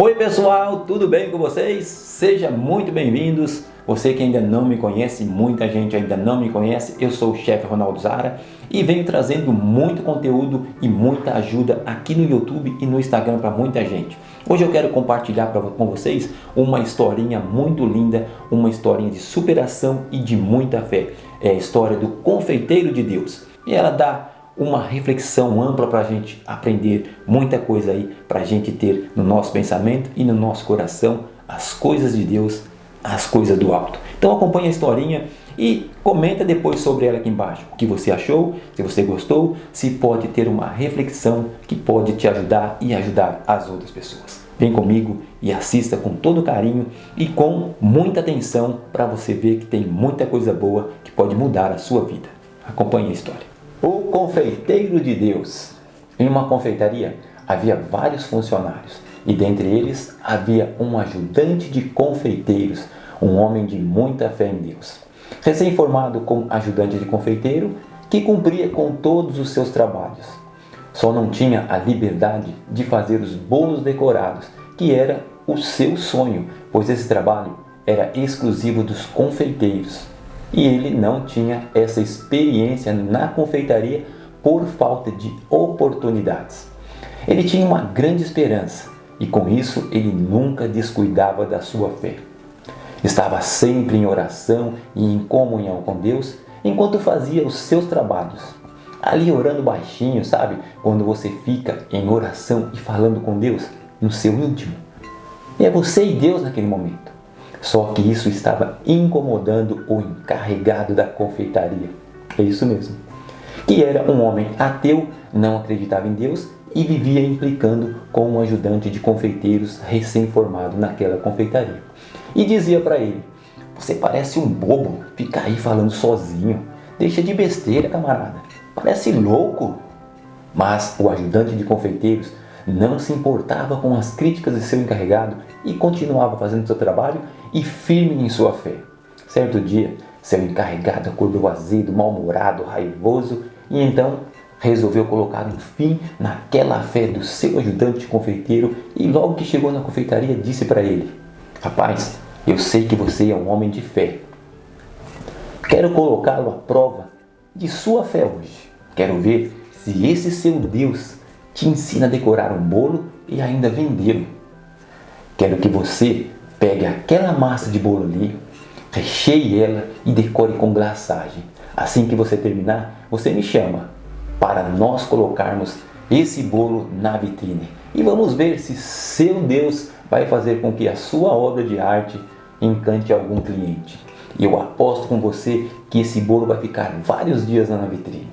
Oi pessoal, tudo bem com vocês? Sejam muito bem-vindos. Você que ainda não me conhece, muita gente ainda não me conhece, eu sou o chefe Ronaldo Zara e venho trazendo muito conteúdo e muita ajuda aqui no YouTube e no Instagram para muita gente. Hoje eu quero compartilhar com vocês uma historinha muito linda, uma historinha de superação e de muita fé. É a história do confeiteiro de Deus e ela dá uma reflexão ampla para a gente aprender muita coisa aí, para a gente ter no nosso pensamento e no nosso coração as coisas de Deus, as coisas do alto. Então acompanhe a historinha e comenta depois sobre ela aqui embaixo. O que você achou, se você gostou, se pode ter uma reflexão que pode te ajudar e ajudar as outras pessoas. Vem comigo e assista com todo carinho e com muita atenção para você ver que tem muita coisa boa que pode mudar a sua vida. Acompanhe a história. O confeiteiro de Deus. Em uma confeitaria havia vários funcionários e dentre eles havia um ajudante de confeiteiros, um homem de muita fé em Deus. Recém-formado como ajudante de confeiteiro, que cumpria com todos os seus trabalhos. Só não tinha a liberdade de fazer os bolos decorados, que era o seu sonho, pois esse trabalho era exclusivo dos confeiteiros. E ele não tinha essa experiência na confeitaria por falta de oportunidades. Ele tinha uma grande esperança e com isso ele nunca descuidava da sua fé. Estava sempre em oração e em comunhão com Deus enquanto fazia os seus trabalhos. Ali orando baixinho, sabe? Quando você fica em oração e falando com Deus no seu íntimo. E é você e Deus naquele momento. Só que isso estava incomodando o encarregado da confeitaria. É isso mesmo. Que era um homem ateu, não acreditava em Deus e vivia implicando com um ajudante de confeiteiros recém-formado naquela confeitaria. E dizia para ele: "Você parece um bobo, fica aí falando sozinho. Deixa de besteira, camarada. Parece louco." Mas o ajudante de confeiteiros não se importava com as críticas de seu encarregado e continuava fazendo seu trabalho e firme em sua fé. Certo dia, seu encarregado acordou azedo, mal-humorado, raivoso e então resolveu colocar um fim naquela fé do seu ajudante confeiteiro e logo que chegou na confeitaria disse para ele: "Rapaz, eu sei que você é um homem de fé. Quero colocá-lo à prova de sua fé hoje. Quero ver se esse seu Deus te ensina a decorar um bolo e ainda vendê-lo. Quero que você pegue aquela massa de bolo ali, recheie ela e decore com glaçagem. Assim que você terminar, você me chama para nós colocarmos esse bolo na vitrine. E vamos ver se seu Deus vai fazer com que a sua obra de arte encante algum cliente. E eu aposto com você que esse bolo vai ficar vários dias na vitrine."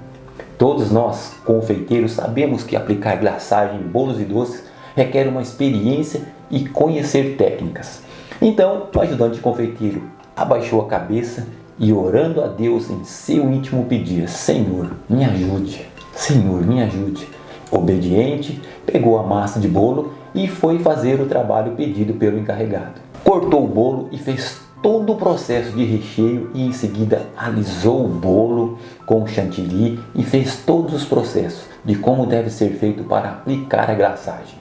Todos nós, confeiteiros, sabemos que aplicar glaçagem em bolos e doces requer uma experiência e conhecer técnicas. Então, o ajudante confeiteiro abaixou a cabeça e, orando a Deus em seu íntimo, pedia: "Senhor, me ajude. Senhor, me ajude." Obediente, pegou a massa de bolo e foi fazer o trabalho pedido pelo encarregado. Cortou o bolo e fez todo o processo de recheio e em seguida alisou o bolo com chantilly e fez todos os processos de como deve ser feito para aplicar a glaçagem.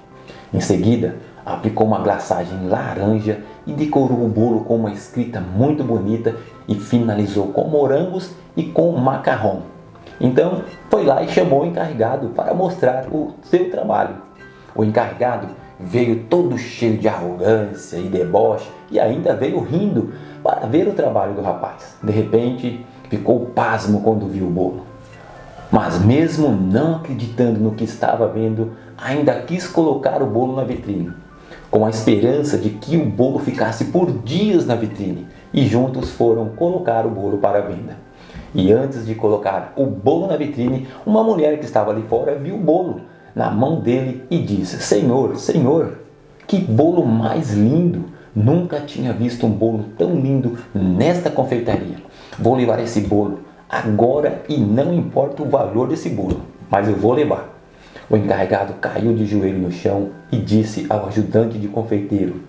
Em seguida, aplicou uma glaçagem laranja e decorou o bolo com uma escrita muito bonita e finalizou com morangos e com macarrão. Então, foi lá e chamou o encarregado para mostrar o seu trabalho. O encarregado veio todo cheio de arrogância e deboche e ainda veio rindo para ver o trabalho do rapaz. De repente, ficou pasmo quando viu o bolo. Mas mesmo não acreditando no que estava vendo, ainda quis colocar o bolo na vitrine, com a esperança de que o bolo ficasse por dias na vitrine, e juntos foram colocar o bolo para venda. E antes de colocar o bolo na vitrine, uma mulher que estava ali fora viu o bolo na mão dele e disse: "Senhor, Senhor, que bolo mais lindo! Nunca tinha visto um bolo tão lindo nesta confeitaria. Vou levar esse bolo agora e não importa o valor desse bolo, mas eu vou levar." O encarregado caiu de joelho no chão e disse ao ajudante de confeiteiro: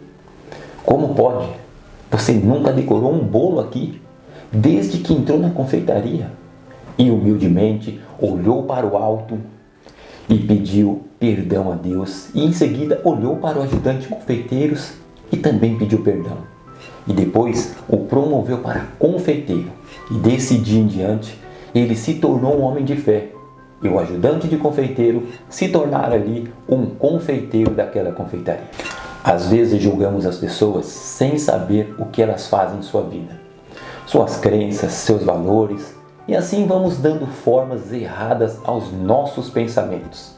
"Como pode? Você nunca decorou um bolo aqui, desde que entrou na confeitaria?" E humildemente olhou para o alto e pediu perdão a Deus e em seguida olhou para o ajudante de confeiteiros e também pediu perdão. E depois o promoveu para confeiteiro. E desse dia em diante, ele se tornou um homem de fé. E o ajudante de confeiteiro se tornara ali um confeiteiro daquela confeitaria. Às vezes julgamos as pessoas sem saber o que elas fazem em sua vida, suas crenças, seus valores, e assim vamos dando formas erradas aos nossos pensamentos.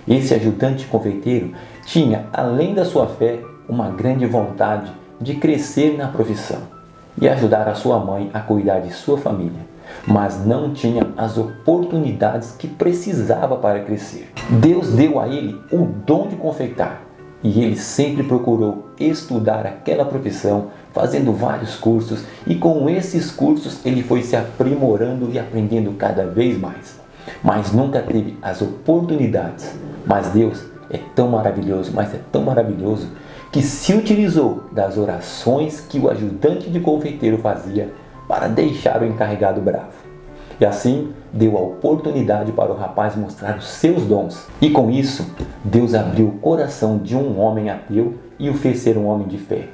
Esse ajudante confeiteiro tinha, além da sua fé, uma grande vontade de crescer na profissão e ajudar a sua mãe a cuidar de sua família, mas não tinha as oportunidades que precisava para crescer. Deus deu a ele o dom de confeitar e ele sempre procurou estudar aquela profissão, fazendo vários cursos, e com esses cursos ele foi se aprimorando e aprendendo cada vez mais, mas nunca teve as oportunidades. Mas Deus é tão maravilhoso, mas é tão maravilhoso, que se utilizou das orações que o ajudante de confeiteiro fazia para deixar o encarregado bravo. E assim deu a oportunidade para o rapaz mostrar os seus dons. E com isso, Deus abriu o coração de um homem ateu e o fez ser um homem de fé.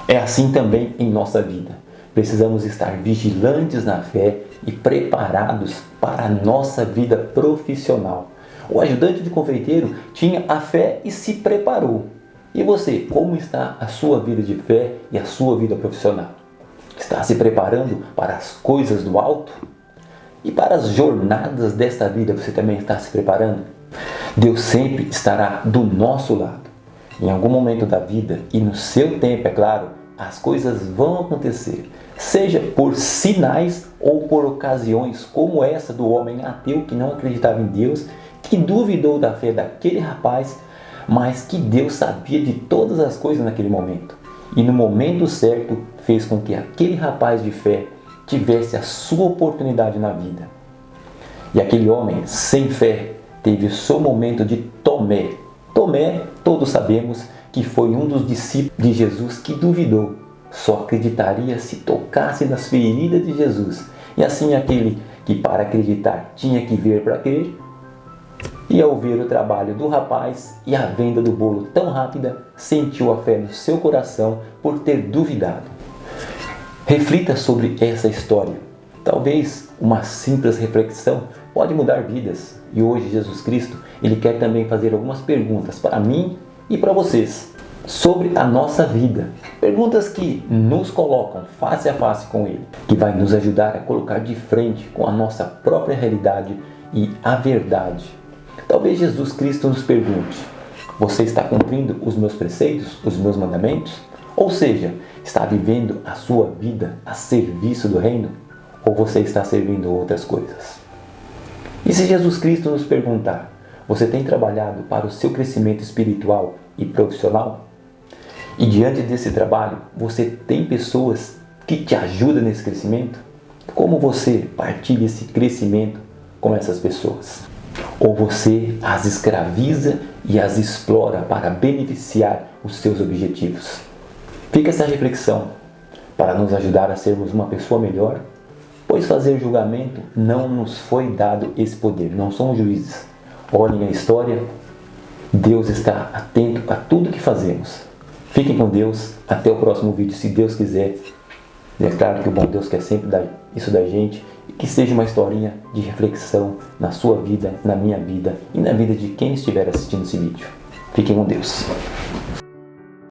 É assim também em nossa vida. Precisamos estar vigilantes na fé e preparados para a nossa vida profissional. O ajudante de confeiteiro tinha a fé e se preparou. E você, como está a sua vida de fé e a sua vida profissional? Está se preparando para as coisas do alto? E para as jornadas desta vida você também está se preparando? Deus sempre estará do nosso lado. Em algum momento da vida e no seu tempo, é claro, as coisas vão acontecer, seja por sinais ou por ocasiões como essa do homem ateu que não acreditava em Deus, que duvidou da fé daquele rapaz, mas que Deus sabia de todas as coisas naquele momento. E no momento certo fez com que aquele rapaz de fé tivesse a sua oportunidade na vida. E aquele homem sem fé teve o seu momento de Tomé. Tomé, todos sabemos que foi um dos discípulos de Jesus que duvidou. Só acreditaria se tocasse nas feridas de Jesus. E assim aquele que para acreditar tinha que ver para crer, e ao ver o trabalho do rapaz e a venda do bolo tão rápida, sentiu a fé no seu coração por ter duvidado. Reflita sobre essa história. Talvez uma simples reflexão pode mudar vidas. E hoje Jesus Cristo, Ele quer também fazer algumas perguntas para mim e para vocês sobre a nossa vida. Perguntas que nos colocam face a face com Ele, que vai nos ajudar a colocar de frente com a nossa própria realidade e a verdade. Talvez Jesus Cristo nos pergunte: você está cumprindo os meus preceitos, os meus mandamentos? Ou seja, está vivendo a sua vida a serviço do reino? Ou você está servindo outras coisas? E se Jesus Cristo nos perguntar: você tem trabalhado para o seu crescimento espiritual e profissional? E diante desse trabalho, você tem pessoas que te ajudam nesse crescimento? Como você partilha esse crescimento com essas pessoas? Ou você as escraviza e as explora para beneficiar os seus objetivos? Fica essa reflexão para nos ajudar a sermos uma pessoa melhor, pois fazer julgamento não nos foi dado esse poder, não somos juízes. Olhem a história, Deus está atento a tudo que fazemos. Fiquem com Deus, até o próximo vídeo, se Deus quiser. É claro que o bom Deus quer sempre dar isso da gente, e que seja uma historinha de reflexão na sua vida, na minha vida e na vida de quem estiver assistindo esse vídeo. Fiquem com Deus.